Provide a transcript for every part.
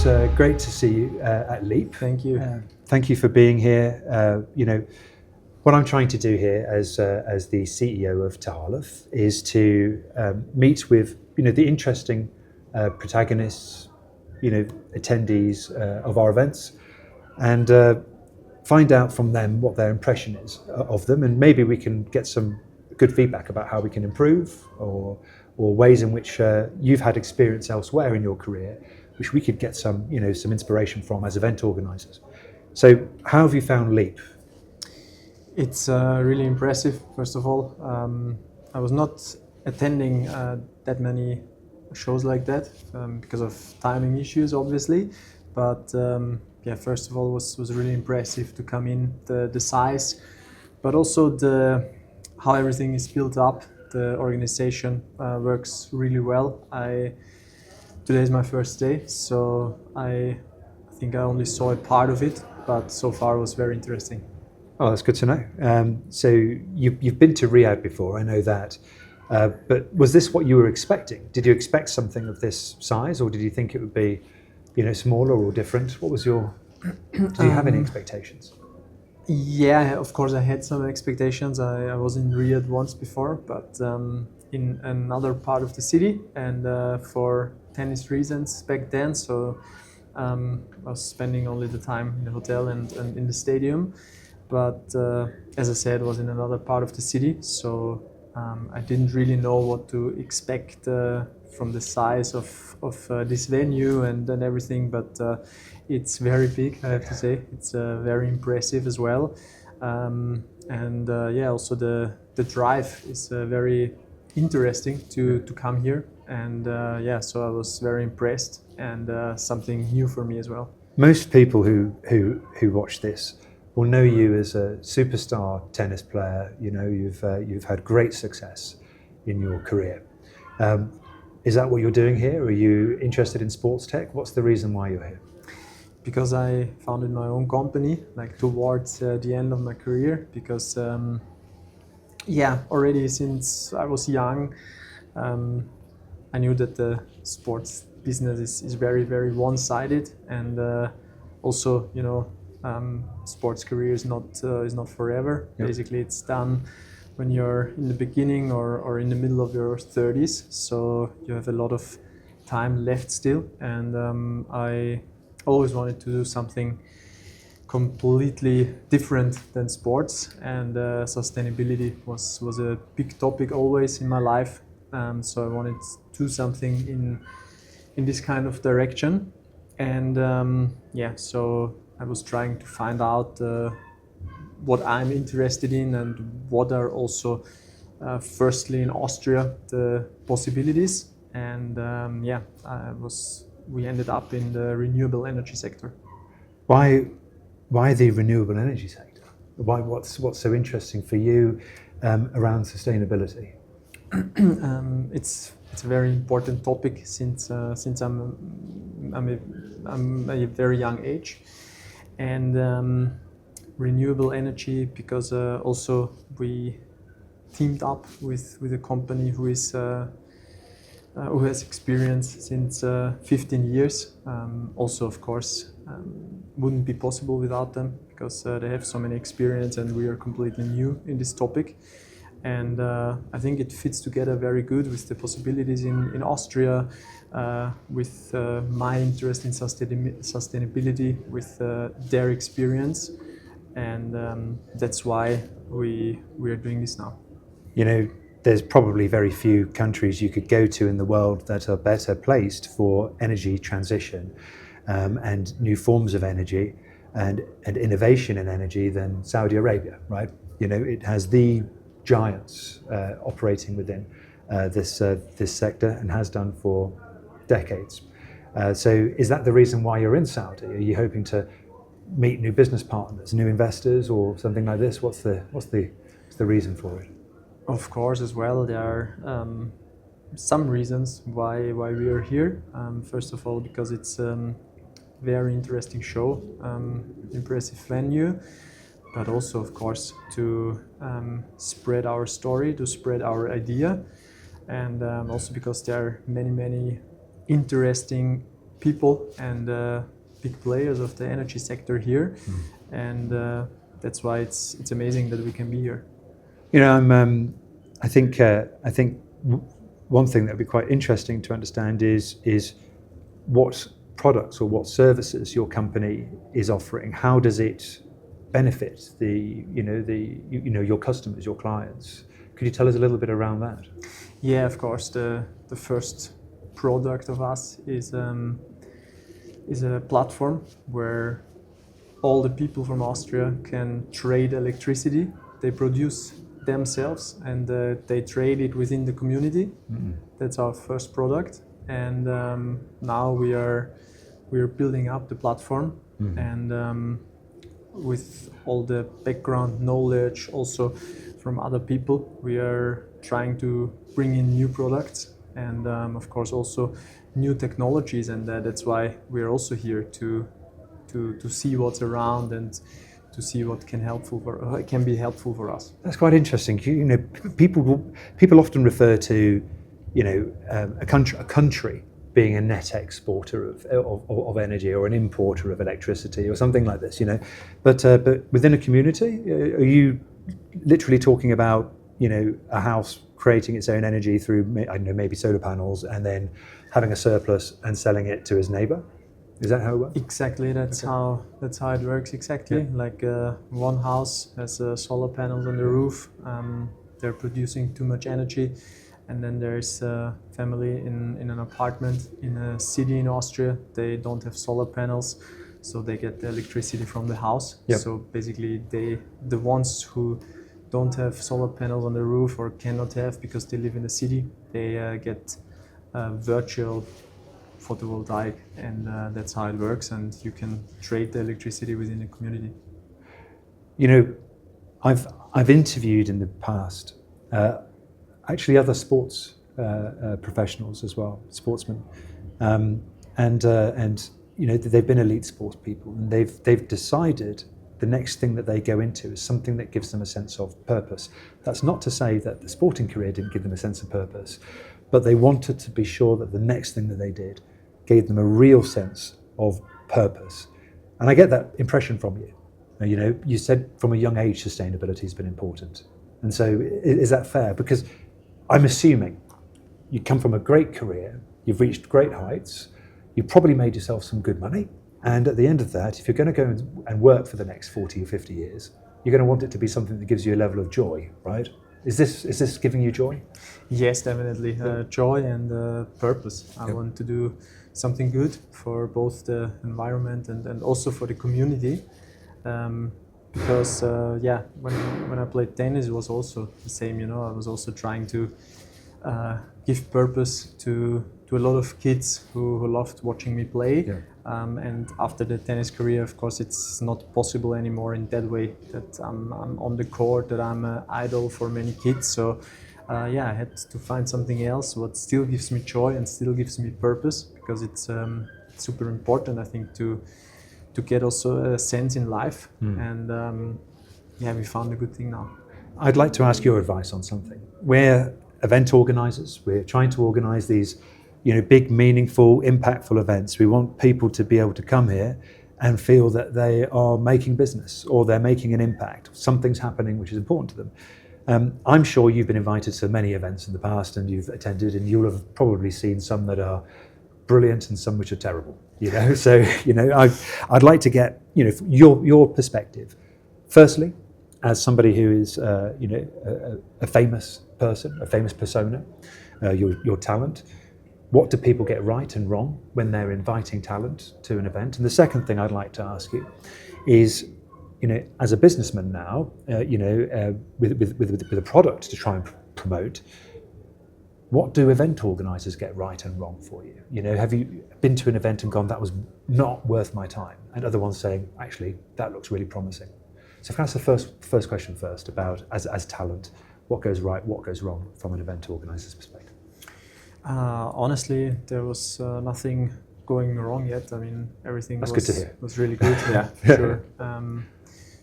it's great to see you at Leap. Thank you. Thank you for being here. What I'm trying to do here as the CEO of Tahaluf is to meet with the interesting protagonists, attendees of our events, and find out from them what their impression is of them, and maybe we can get some good feedback about how we can improve, or ways in which you've had experience elsewhere in your career, which we could get some inspiration from as event organisers. So, how have you found Leap? It's really impressive. First of all, I was not attending that many shows like that because of timing issues, obviously. But first of all, was really impressive to come in, the size, but also how everything is built up. The organization works really well. Today is my first day, so I think I only saw a part of it, but so far it was very interesting. Oh, that's good to know. So you've been to Riyadh before, I know that. But was this what you were expecting? Did you expect something of this size, or did you think it would be, smaller or different? What was did you have any expectations? Yeah, of course I had some expectations. I was in Riyadh once before, but in another part of the city, and for tennis reasons back then. So I was spending only the time in the hotel and in the stadium. But as I said, it was in another part of the city, so I didn't really know what to expect from the size of this venue and everything. But it's very big, I have to say. It's very impressive as well, and also the drive is very interesting to come here. And so I was very impressed, and something new for me as well. Most people who watch this will know you as a superstar tennis player. You've had great success in your career. Is that what you're doing here? Are you interested in sports tech? What's the reason why you're here? Because I founded my own company, like towards the end of my career. Because already since I was young, I knew that the sports business is very, very one-sided, and also sports career is not forever. Yep. Basically, it's done when you're in the beginning or in the middle of your 30s. So you have a lot of time left still, and I always wanted to do something completely different than sports, and sustainability was a big topic always in my life. So I wanted to do something in this kind of direction, and so I was trying to find out what I'm interested in, and what are also firstly in Austria the possibilities, and we ended up in the renewable energy sector. Why the renewable energy sector? What's so interesting for you around sustainability? It's a very important topic since I'm a very young age, and renewable energy, because also we teamed up with a company who has experience since 15 years. Also, of course, wouldn't be possible without them, because they have so many experience, and we are completely new in this topic. And I think it fits together very good with the possibilities in Austria, with my interest in sustainability, with their experience, and that's why we are doing this now. There's probably very few countries you could go to in the world that are better placed for energy transition and new forms of energy and innovation in energy than Saudi Arabia, right? It has the giants operating within this sector, and has done for decades. So is that the reason why you're in Saudi? Are you hoping to meet new business partners, new investors, or something like this? What's the reason for it? Of course, as well, there are some reasons why we are here. First of all, because it's a very interesting show, impressive venue, but also, of course, to spread our story, to spread our idea, and also because there are many interesting people and big players of the energy sector here, and that's why it's amazing that we can be here. You know, I think one thing that would be quite interesting to understand is what products or what services your company is offering. How does it benefit your customers, your clients? Could you tell us a little bit around that? Yeah, of course. The first product of us is a platform where all the people from Austria can trade electricity they produce themselves, and they trade it within the community. That's our first product, and now we are building up the platform, and with all the background knowledge also from other people, we are trying to bring in new products and of course also new technologies, and that's why we are also here to see what's around and to see what can be helpful for us. That's quite interesting. You know, people often refer to, a country being a net exporter of energy or an importer of electricity or something like this. But within a community, are you literally talking about a house creating its own energy through maybe solar panels and then having a surplus and selling it to his neighbor? Is that how it works? Exactly, that's how it works. Exactly, yeah. Like one house has solar panels on the roof. They're producing too much energy, and then there's a family in an apartment in a city in Austria. They don't have solar panels, so they get the electricity from the house. Yep. So basically, the ones who don't have solar panels on the roof or cannot have because they live in the city, they get virtual photovoltaic, and that's how it works, and you can trade the electricity within the community. I've interviewed in the past actually other sports professionals as well, sportsmen, and they've been elite sports people, and they've decided the next thing that they go into is something that gives them a sense of purpose. That's not to say that the sporting career didn't give them a sense of purpose, but they wanted to be sure that the next thing that they did gave them a real sense of purpose. And I get that impression from you. You said from a young age sustainability has been important. And so is that fair? Because I'm assuming you come from a great career, you've reached great heights, you've probably made yourself some good money, and at the end of that, if you're going to go and work for the next 40 or 50 years, you're going to want it to be something that gives you a level of joy, right? Is this giving you joy? Yes, definitely. Joy and purpose. I want to do something good for both the environment and also for the community. Because when I played tennis, it was also the same. I was also trying to give purpose to a lot of kids who loved watching me play. Yeah. And after the tennis career, of course, it's not possible anymore in that way, that I'm on the court, that I'm an idol for many kids. So I had to find something else what still gives me joy and still gives me purpose, because it's super important, I think, to get also a sense in life. And we found a good thing now. I'd like to ask your advice on something. We're event organisers. We're trying to organise these big, meaningful, impactful events. We want people to be able to come here and feel that they are making business or they're making an impact. Something's happening which is important to them. I'm sure you've been invited to many events in the past and you've attended, and you'll have probably seen some that are brilliant and some which are terrible. So I'd like to get your perspective. Firstly, as somebody who is a famous person, a famous persona, your talent. What do people get right and wrong when they're inviting talent to an event? And the second thing I'd like to ask you is, as a businessman now, with a product to try and promote, what do event organisers get right and wrong for you? Have you been to an event and gone, that was not worth my time, and other ones saying, actually, that looks really promising? So if I ask the first question first about, as talent, what goes right, what goes wrong from an event organiser's perspective? Honestly, there was nothing going wrong yet. I mean, everything good to hear. was really good. Yeah, sure.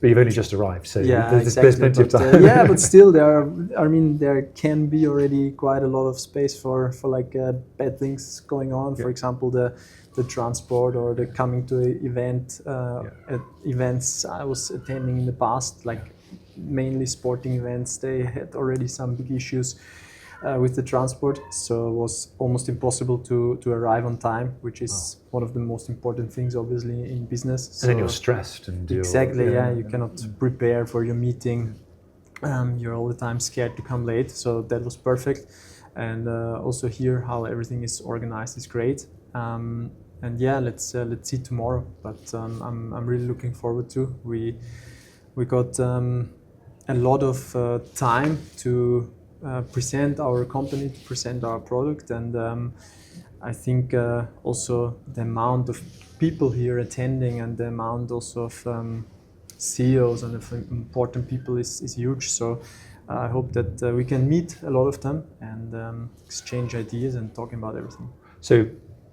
But you've only just arrived, so Yeah, there's exactly. plenty of But, time. yeah, but still, there can be already quite a lot of space for like bad things going on. For example, the transport or the coming to at events I was attending in the past, like mainly sporting events. They had already some big issues with the transport, so it was almost impossible to arrive on time, which is one of the most important things, obviously, in business. So And then you're stressed and exactly, you cannot prepare for your meeting. You're all the time scared to come late, so that was perfect. And also here, how everything is organized is great. And yeah, let's see tomorrow. But I'm really looking forward to. We got a lot of time to present our company, to present our product, and I think also the amount of people here attending and the amount also of CEOs and of important people is huge. So I hope that we can meet a lot of them and exchange ideas and talking about everything. So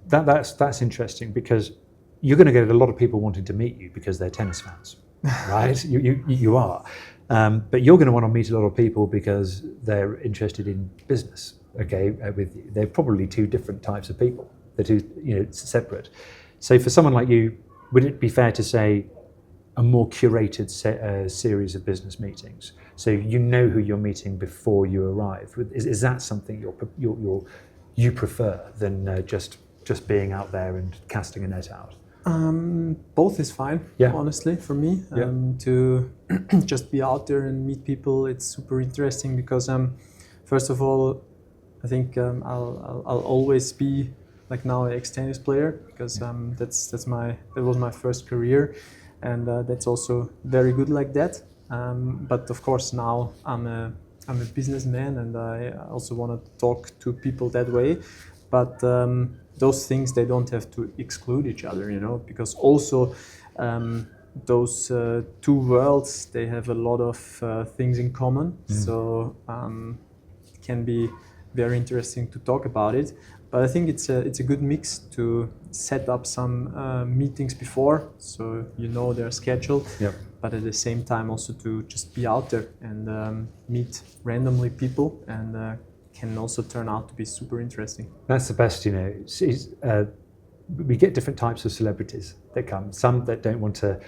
that's interesting, because you're going to get a lot of people wanting to meet you because they're tennis fans, right? you are. But you're going to want to meet a lot of people because they're interested in business. Okay, they're probably two different types of people. They're two, separate. So for someone like you, would it be fair to say a more curated series of business meetings? So you know who you're meeting before you arrive. Is that something you prefer than just being out there and casting a net out? Both is fine, honestly, for me. To just be out there and meet people, it's super interesting because, first of all, I think I'll always be like now an ex-tennis player because that was my first career, and that's also very good like that. But of course now I'm a businessman, and I also want to talk to people that way. But those things, they don't have to exclude each other, because also those two worlds, they have a lot of things in common. So it can be very interesting to talk about it. But I think it's a good mix to set up some meetings before, so their schedule. But at the same time also to just be out there and meet randomly people, and can also turn out to be super interesting. That's the best, we get different types of celebrities that come. Some that don't want to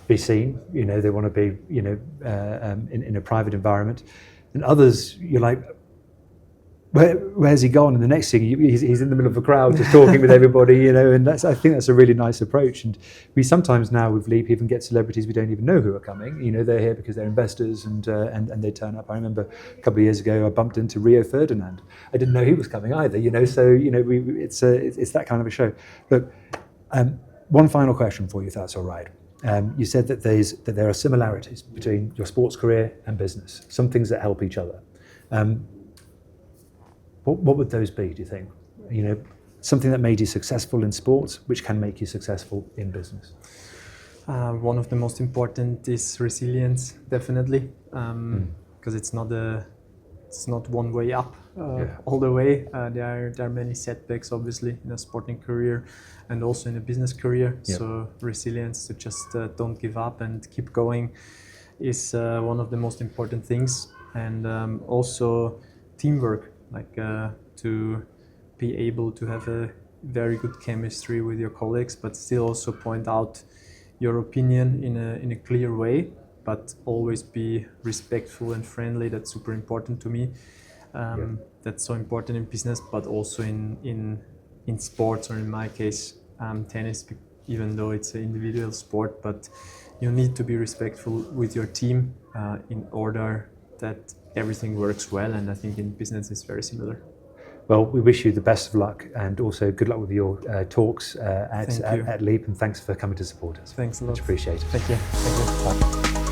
be seen, they want to be, in a private environment. And others, you're like, where's he gone? And the next thing, he's in the middle of a crowd just talking with everybody, and I think that's a really nice approach. And we sometimes now with Leap even get celebrities we don't even know who are coming. They're here because they're investors and they turn up. I remember a couple of years ago I bumped into Rio Ferdinand. I didn't know he was coming either, so it's that kind of a show. Look, one final question for you, if that's all right. You said that there are similarities between your sports career and business, some things that help each other. What would those be, do you think? Something that made you successful in sports, which can make you successful in business? One of the most important is resilience, definitely, because it's not one way up all the way. There are many setbacks, obviously, in a sporting career and also in a business career. So resilience, to just don't give up and keep going, is one of the most important things. And also teamwork. Like to be able to have a very good chemistry with your colleagues, but still also point out your opinion in a clear way, but always be respectful and friendly. That's super important to me. That's so important in business, but also in sports, or in my case, tennis, even though it's an individual sport, but you need to be respectful with your team in order that everything works well, and I think in business it's very similar. Well, we wish you the best of luck, and also good luck with your talks at Leap, and thanks for coming to support us. Thanks a lot. Much appreciated. Thank you. Bye.